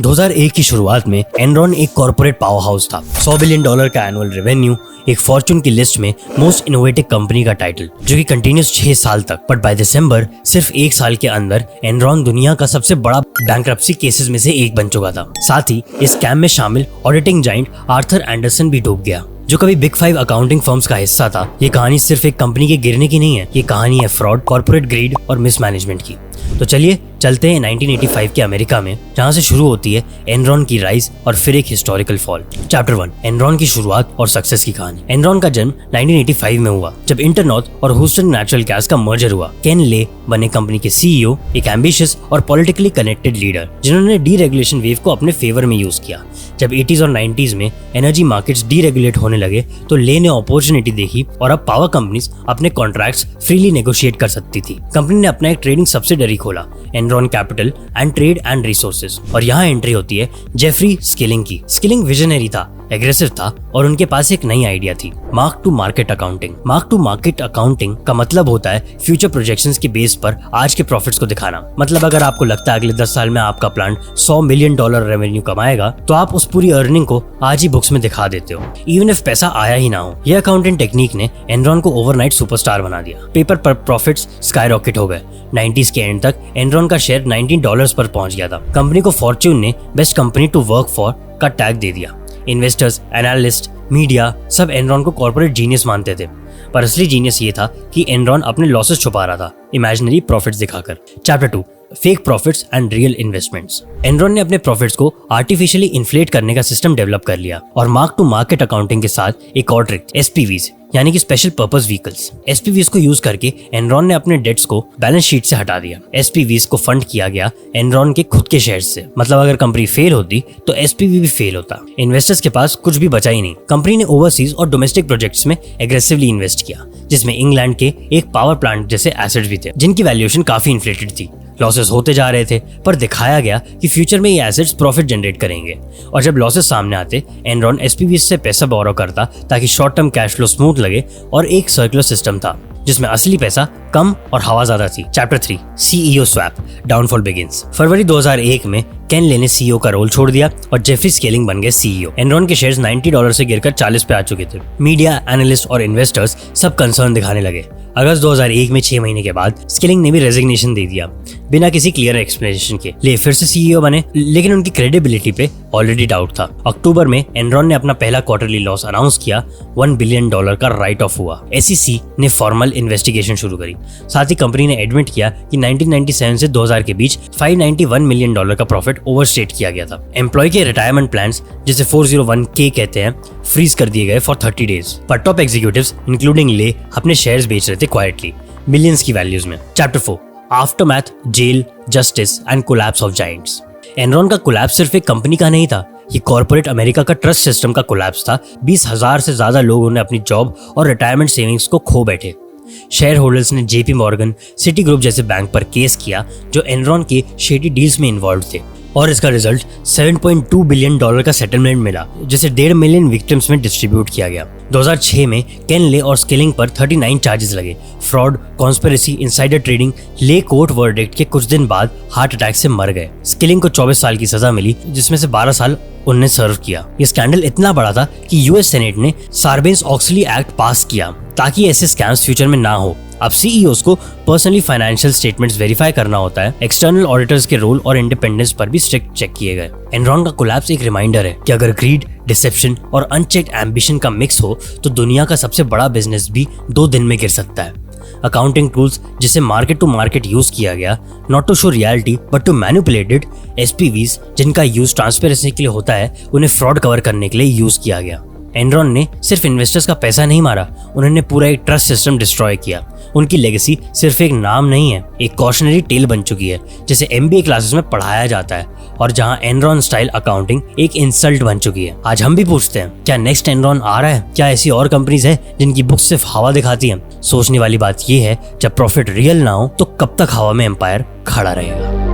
2001 की शुरुआत में एनरॉन एक कॉर्पोरेट पावर हाउस था। $100 बिलियन का एनुअल रेवेन्यू, एक फॉर्च्यून की लिस्ट में मोस्ट इनोवेटिव कंपनी का टाइटल, जो कि कंटिन्यूस 6 साल तक। बट बाय दिसंबर सिर्फ 1 साल के अंदर एनरॉन दुनिया का सबसे बड़ा बैंक्रप्सी केसेस में से एक बन चुका था। साथ ही इस स्कैम में शामिल ऑडिटिंग जाइंट आर्थर एंडरसन भी डूब गया, जो कभी बिग 5 अकाउंटिंग फर्म्स का हिस्सा था। ये कहानी सिर्फ एक कंपनी के गिरने की नहीं है, ये कहानी है फ्रॉड, कॉर्पोरेट ग्रीड और मिसमैनेजमेंट की। तो चलिए चलते हैं 1985 के अमेरिका में, जहां से शुरू होती है एनरॉन की राइज और फिर एक हिस्टोरिकल फॉल। चैप्टर 1, एनरॉन की शुरुआत और सक्सेस की कहानी। एनरॉन का जन्म 1985 में हुआ, जब इंटरनॉर्थ और ह्यूस्टन नेचुरल गैस का मर्जर हुआ। केन ले बने कंपनी के सीईओ, एक एम्बिशियस और पॉलिटिकली कनेक्टेड लीडर, जिन्होंने डीरेगुलेशन वेव को अपने फेवर में यूज किया। जब 80s और 90s में एनर्जी मार्केट्स डीरेगुलेट होने लगे, तो ले ने अपॉर्चुनिटी देखी और अब पावर कंपनीज अपने कॉन्ट्रैक्ट्स फ्रीली नेगोशिएट कर सकती थी। कंपनी ने अपना एक ट्रेडिंग सब्सिडरी खोला, Enron capital and trade and resources, और यहाँ एंट्री होती है जेफरी स्किलिंग की। स्किलिंग विजनरी था, एग्रेसिव था और उनके पास एक नई आइडिया थी, mark to market accounting. Mark to market accounting का मतलब होता है फ्यूचर प्रोजेक्शंस के बेस पर आज के प्रॉफिट्स को दिखाना। मतलब अगर आपको लगता है अगले 10 साल में आपका प्लांट $100 मिलियन रेवेन्यू कमाएगा, तो आप उस पूरी अर्निंग को आज ही बुक्स में दिखा देते हो, इवन इफ पैसा आया ही ना हो। यह अकाउंटिंग टेक्निक ने एनरॉन को ओवरनाइट सुपरस्टार बना दिया। पेपर पर प्रॉफिट्स स्काईरॉकेट हो गए। 90s के एंड तक एनरॉन का शेयर $19 पर पहुंच गया था। कंपनी को फॉर्च्यून ने best company to work for का टैग दे दिया। इन्वेस्टर्स, एनालिस्ट, मीडिया सब एनरॉन को कॉर्पोरेट जीनियस मानते थे, पर असली जीनियस ये था कि एनरॉन अपने लॉसेस छुपा रहा था, इमेजिनरी प्रॉफिट्स दिखाकर। Chapter 2, fake profits and real investments. Enron ने अपने प्रॉफिट्स को आर्टिफिशियली इन्फ्लेट करने का सिस्टम डेवलप कर लिया, और मार्क टू मार्केट अकाउंटिंग के साथ एक और ट्रिक, एसपीवीज यानी कि स्पेशल पर्पस व्हीकल्स। एसपीवीज को यूज करके एनरॉन ने अपने डेट्स को बैलेंस शीट से हटा दिया। एसपीवीज को फंड किया गया एनरॉन के खुद के शेयर्स से। मतलब अगर कंपनी फेल होती तो एसपीवी भी फेल होता। इन्वेस्टर्स के पास कुछ भी बचा ही नहीं। कंपनी ने ओवरसीज और डोमेस्टिक प्रोजेक्ट्स में एग्रेसिवली इन्वेस्ट किया, जिसमें इंग्लैंड के एक पावर प्लांट जैसे एसेट्स भी थे, जिनकी वैल्यूएशन काफी इन्फ्लेटेड थी। लॉसेस होते जा रहे थे, पर दिखाया गया कि फ्यूचर में ये एसेट्स प्रॉफिट जनरेट करेंगे। और जब लॉसेस सामने आते, एनरॉन एसपीवीज से पैसा बोरो करता ताकि short term cash flow smooth लगे, और एक सर्कुलर सिस्टम था जिसमें असली पैसा कम और हवा ज्यादा थी। Chapter 3, CEO swap, downfall begins. फरवरी 2001 में केन ले ने सीईओ का रोल छोड़ दिया और जेफरी स्किलिंग बन गए सीईओ। एनरॉन के शेयर्स $90 से गिरकर 40 पे आ चुके थे। मीडिया, एनालिस्ट और इन्वेस्टर्स सब कंसर्न दिखाने लगे। अगस्त 2001 में 6 महीने के बाद स्किलिंग ने भी रेजिग्नेशन दे दिया, बिना किसी क्लियर एक्सप्लेनेशन के। ले फिर से सीईओ बने, लेकिन उनकी क्रेडिबिलिटी पे ऑलरेडी डाउट था। अक्टूबर में एनरॉन ने अपना पहला क्वार्टरली लॉस अनाउंस किया। $1 बिलियन का राइट ऑफ हुआ। एसईसी ने फॉर्मल इन्वेस्टिगेशन शुरू करी। साथ ही कंपनी ने एडमिट किया कि 1997 से 2000 के बीच $591 मिलियन का प्रॉफिट ओवरस्टेट किया गया था। एम्प्लॉय के रिटायरमेंट प्लान्स, जिसे 401k कहते हैं, फ्रीज कर दिए गए फॉर 30 डेज। पर टॉप एग्जीक्यूटिव्स इंक्लूडिंग ले अपने शेयर्स बेच रहे थे क्वाइटली, मिलियंस की वैल्यूज में। Chapter 4, aftermath, jail, justice and collapse of giants. Enron का कोलैप्स सिर्फ एक कंपनी का नहीं था, ये कॉर्पोरेट अमेरिका का ट्रस्ट सिस्टम का कोलैप्स था। 20,000 से ज्यादा लोगों ने अपनी जॉब और रिटायरमेंट सेविंग्स को खो बैठे। शेयर होल्डर्स ने जेपी मॉर्गन, सिटी ग्रुप जैसे बैंक पर केस किया, जो एनरॉन के शेडी डील्स में इन्वॉल्व थे, और इसका रिजल्ट $7.2 बिलियन का सेटलमेंट मिला, जिसे 1.5 मिलियन विक्टिम्स में डिस्ट्रीब्यूट किया गया। 2006 में केन ले और स्किलिंग पर 39 चार्जेस लगे, फ्रॉड, कॉन्स्पिरेसी, इनसाइडर ट्रेडिंग। ले कोर्ट वर्डिक्ट के कुछ दिन बाद हार्ट अटैक से मर गए। स्किलिंग को 24 साल की सजा मिली, जिसमें से 12 साल उनने सर्व किया। ये स्कैंडल इतना बड़ा था कि यूएस सेनेट ने सार्बेन्स-ऑक्सली एक्ट पास किया ताकि ऐसे स्कैम्स फ्यूचर में ना हो। अब सीईओस को पर्सनली फाइनेंशियल स्टेटमेंट्स वेरीफाई करना होता है। एक्सटर्नल ऑडिटर्स के रोल और इंडिपेंडेंस पर भी स्ट्रिक्ट चेक किए गए। एनरॉन का कोलैप्स एक रिमाइंडर है कि अगर ग्रीड, डिसेप्शन और अनचेक्ड एम्बिशन का मिक्स हो, तो दुनिया का सबसे बड़ा बिजनेस भी 2 दिन में गिर सकता है। अकाउंटिंग टूल्स जिसे मार्केट टू मार्केट यूज किया गया, not to show reality but to manipulate it. SPVs जिनका यूज ट्रांसपेरेंसी के लिए होता है, उन्हें फ्रॉड कवर करने के लिए यूज किया गया। एनरॉन ने सिर्फ इन्वेस्टर्स का पैसा नहीं मारा, उन्होंने पूरा एक ट्रस्ट सिस्टम डिस्ट्रॉय किया। उनकी लेगेसी सिर्फ एक नाम नहीं है, एक कॉशनरी टेल बन चुकी है, जिसे MBA क्लासेस में पढ़ाया जाता है, और जहां एनरॉन स्टाइल अकाउंटिंग एक इंसल्ट बन चुकी है। आज हम भी पूछते हैं, क्या नेक्स्ट एनरॉन आ रहा है? क्या ऐसी और कंपनीज है जिनकी बुक्स सिर्फ हवा दिखाती हैं? सोचने वाली बात यह है, जब प्रॉफिट रियल ना हो तो कब तक हवा में एम्पायर खड़ा रहेगा?